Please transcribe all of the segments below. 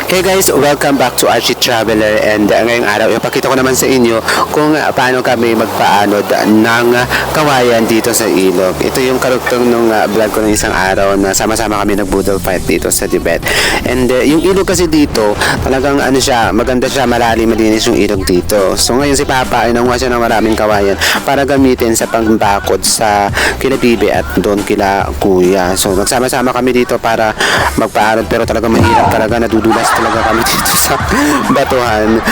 Hey guys, welcome back to Archie Traveler, and ngayong araw ipakita ko naman sa inyo kung paano kami magpaanod ng kawayan dito sa ilog. Ito yung karugtong nung vlog ko ng isang araw na sama-sama kami nag-boodle fight dito sa Tibet. And yung ilog kasi dito, talagang ano siya, maganda siya, malalim, malinis yung ilog dito. So ngayon si Papa ay nanguha siya ng maraming kawayan para gamitin sa pangbakod sa kila Bibi at doon kila Kuya. So nagsama-sama kami dito para magpaanod, pero talagang mahirap talaga, nadudulas talaga kami dito sa batuhan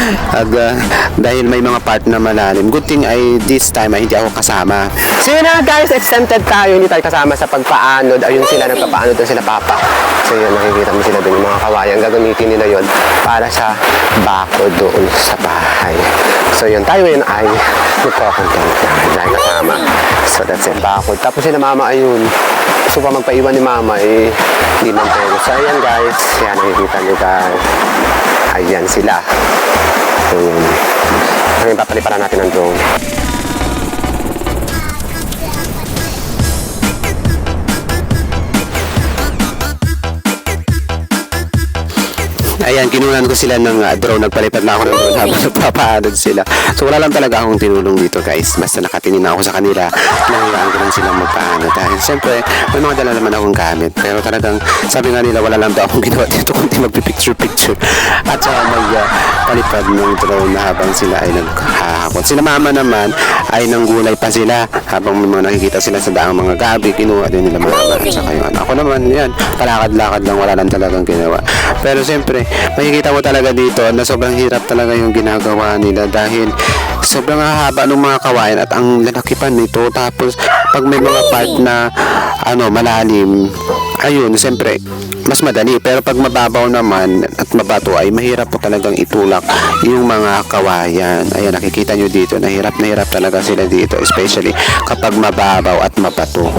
dahil may mga part na malalim. Good thing ay this time ay hindi ako kasama. So yun na guys, exempted tayo, hindi tayo kasama sa pagpaanod. Ayun sila, nagpapaanod doon sila Papa. So yun, nakikita mo sila doon, yung mga kawayan, gagamitin nila yun para sa bakod doon sa bahay. So yun, tayo yun ay nagko-content dahil kasama. So that's it, bakod. Tapos sila Mama ayun, gusto pa magpaiwan ni Mama eh, hindi man tayo. So ayan guys, yan nakikita nyo guys. Ayan sila. So yun, ngayon papaliparan natin ang drone. Ayan, kinunan ko sila ng drone. Nagpalipat na ako ng drone habang nagpapaanod sila. So wala lang talaga akong tinulong dito guys. Basta nakatingin na ako sa kanila. Nahiyaan ko lang silang magpaanod. Dahil siyempre, may mga dala naman akong gamit. Pero talagang, sabi nga nila, wala lang daw akong ginawa dito kundi magpipicture-picture. At saka magpalipad ng drone na habang sila ay naghahakot. Sila Mama naman ay nanggulay pa sila. Habang may mga nakikita sila sa daang mga gabi, kinuha din nila Mama. At saka yun. Ako naman, yan, palakad-lakad lang, wala lang talagang ginawa. Pero siyempre, makikita mo talaga dito na sobrang hirap talaga yung ginagawa nila dahil sobrang haba ng mga kawayan at ang lalaki pa nito. Tapos pag may mga part na malalim, ayun, siyempre mas madali, pero pag mababaw naman at mabato ay mahirap po talagang itulak yung mga kawayan. Ayan, nakikita nyo dito na hirap talaga sila dito, especially kapag mababaw at mabato.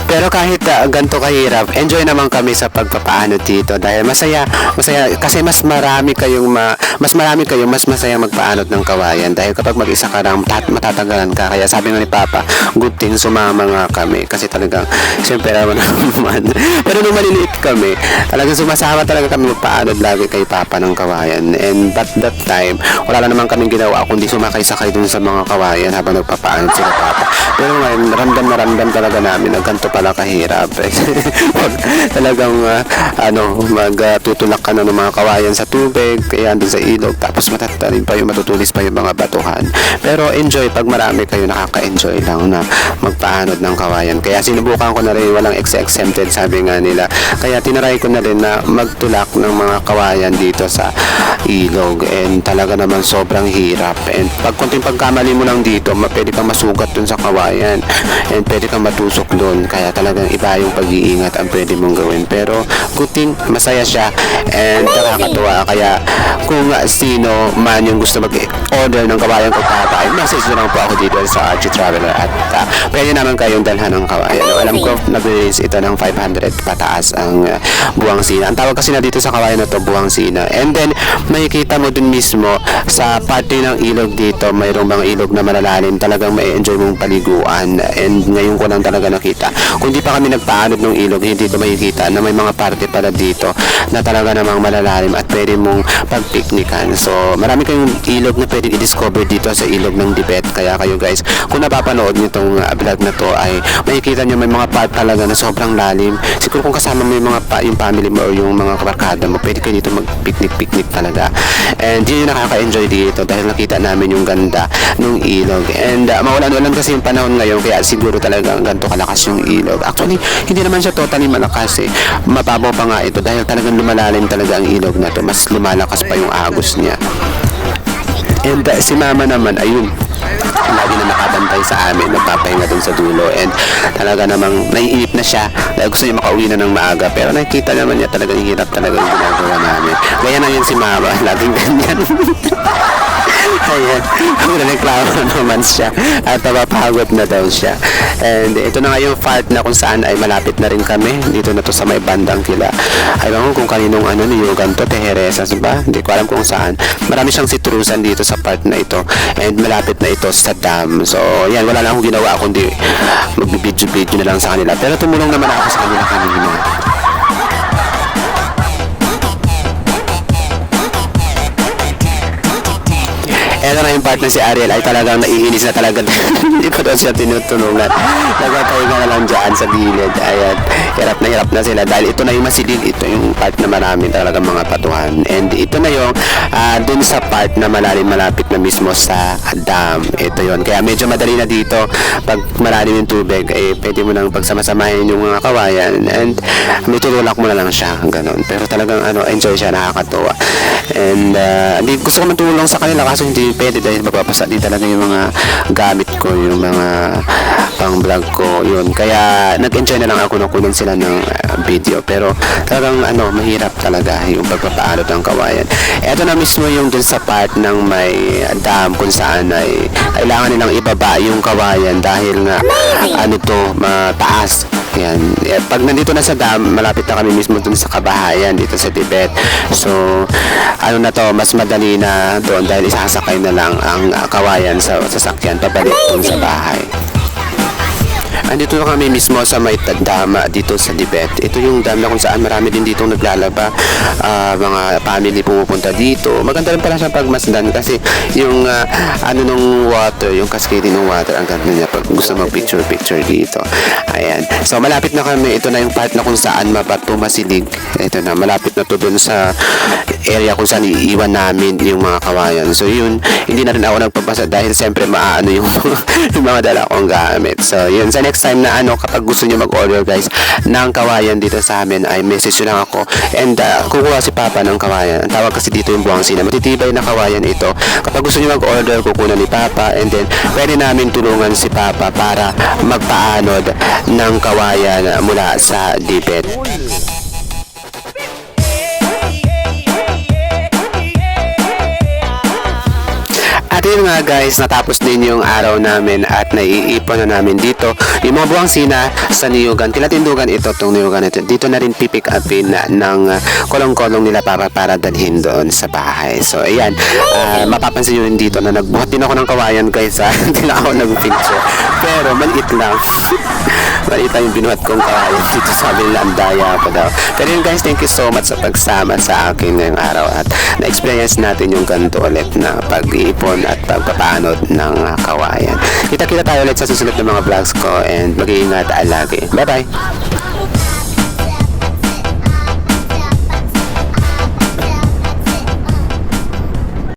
Pero kahit ganito kahirap, enjoy naman kami sa pagpapaanod dito dahil masaya kasi mas marami kayo mas masaya magpaanod ng kawayan dahil kapag mag-isa ka lang matatagalan ka. Kaya sabi nga ni Papa, good thing sumama nga kami kasi talagang siyempre naman pero nung maliliit kami, talagang sumasama talaga kami magpaanod lagi kay Papa ng kawayan. And but that time, wala na naman kaming ginawa kundi sumakay-sakay dun sa mga kawayan habang nagpapaanod sila Papa. Pero ngayon, ramdam talaga namin na ganito pala kahirap. Talagang magtutulak ka na ng mga kawayan sa tubig, kaya andun sa ilog, tapos matutulis pa yung mga batuhan. Pero enjoy, pag marami kayo, nakaka-enjoy lang na magpaanod ng kawayan. Kaya sinubukan ko na rin, walang exempted sabi nga nila. Kaya tinaray ko na rin na magtulak ng mga kawayan dito sa ilog, and talaga naman sobrang hirap. And pag konting pagkamali mo lang dito, pwede kang masugat dun sa kawayan and pwede kang matusok dun. Kaya talagang iba yung pag-iingat ang pwede mong gawin. Pero good thing, masaya siya and nakakatuwa. Kaya kung sino man yung gusto mag-order ng kawayan ko Papa, message nyo lang po ako dito sa Archie Traveler at pwede naman kayong dalhan ng kawayan. Alam ko, nag-release ito ng 500 pataas ang buwang sina. Ang tawag kasi na dito sa kawayan na to, buwang sina. And then, makikita mo dun mismo sa parte ng ilog dito, mayroong mga ilog na malalalim. Talagang may enjoy mong paliguan. And ngayon ko lang talaga nakita. Kung di pa kami nagpaanod ng ilog, hindi ko makikita na may mga parte pala dito na talaga namang malalalim at pwede mong pagpiknikan. So, marami kayong ilog na pwedeng i-discover dito sa ilog ng Tibet. Kaya kayo guys, kung napapanood nyo itong vlog na to, ay makikita nyo may mga part talaga na sobrang lalim. Siguro kung kasama mo yung yung family mo o yung mga kabarkada mo, pwede kayo dito mag-picnic talaga. And yun yung nakaka-enjoy dito dahil nakita namin yung ganda ng ilog. And maulan-ulan kasi yung panahon ngayon, kaya siguro talaga ganito kalakas yung ilog. Actually, hindi naman siya totally malakas eh. Mababaw pa nga ito dahil talagang lumalalim talaga ang ilog na to. Mas lumalakas pa yung agos niya. And si Mama naman, ayun, lagi na nakabantay sa amin, nagpapahinga dun sa dulo, and talaga namang naiinip na siya dahil gusto niya makauwi na ng maaga, pero nakikita naman niya talagang hirap talaga yung ginagawa namin. Gaya na yun si Mama, laging ganyan. Ayan, nagreklamo naman siya at napapagod na daw siya. And ito na nga yung part na kung saan ay malapit na rin kami. Dito na to sa may bandang kila. Ayaw ko kung kaninong niyugan to, Tejeresas ba? Hindi ko alam kung saan. Marami siyang sitrusan dito sa part na ito. And malapit na ito sa dam. So, yan, wala na akong ginawa kundi magbibidyo-video na lang sa kanila. Pero tumulong naman ako sa kanila kanina. Eto na yung part na si Ariel ay talagang naiinis na talaga. Hindi ko daw siya tinutulungan. Nagpapahinga na lang dyan sa gilid. Ayan, hirap na sila. Dahil ito na yung masilid. Ito yung part na marami talaga mga patuhan. And ito na yung dun sa part na malalim malapit na mismo sa dam. Ito yon. Kaya medyo madali na dito. Pag malalim yung tubig, pwede mo nang pagsamasamahin yung mga kawayan. And may tulak mo na lang siya. Ganon. Pero talagang enjoy siya. Nakakatuwa. And gusto ko matulong sa kanila kaso hindi pwede dahil mapapasa din talaga yung mga gamit ko, yung mga pang vlog ko, yun. Kaya nag-enjoy na lang ako nung kunan sila ng video. Pero talagang mahirap talaga yung pagpapaano ng kawayan. Eto na mismo yung dun sa part ng may dam kung saan ay kailangan nilang ibaba yung kawayan dahil nga mataas. Yan. Pag nandito na sa dam, malapit na kami mismo dun sa kabahayan dito sa Tibet. So, mas madali na doon dahil isasakay na lang ang kawayan sa sasakyan pabalik dun sa bahay. Andito na kami mismo sa may dam dito sa Tibet. Ito yung dam na kung saan marami din dito naglalaba. Mga family pumupunta dito. Maganda rin pala siya pagmasdan kasi yung nung water, yung cascading ng water, ang ganda niya pag gusto mag-picture dito. Ayan. So malapit na kami. Ito na yung part na kung saan mapatumasilid. Ito na, malapit na to dun sa area kung saan iiwan namin yung mga kawayan. So yun, hindi na rin ako nagpapasa dahil siyempre maano yung mga dala kong gamit. So yun, sa next time na kapag gusto nyo mag-order guys ng kawayan dito sa amin ay message nyo lang ako and kukuha si Papa ng kawayan. Ang tawag kasi dito yung buwangsina. Matitibay na kawayan ito. Kapag gusto nyo mag-order, kukuha ni Papa and then pwede namin tulungan si Papa para magpaanod ng kawayan mula sa Tibet. At yun nga guys, natapos din yung araw namin at naiipon na namin dito yung mga buwangsina sa niyugan. Tinatindugan ito, itong niyugan ito. Dito na rin pipick upin ng kolong-kolong nila para dalhin doon sa bahay. So ayan, mapapansin nyo rin dito na nagbuhat din ako ng kawayan guys. Hindi lang ako nag-picture. Pero maliit lang. Maliit lang yung binuhat kong kawayan dito sa Landaya pa daw. Pero yun guys, thank you so much sa pagsama sa akin ngayong araw at na-experience natin yung ganito ulit na pag-iipon at pagpapaanod ng kawayan. Kita-kita tayo ulit sa susunod ng mga vlogs ko and mag-iingat lagi. Bye-bye!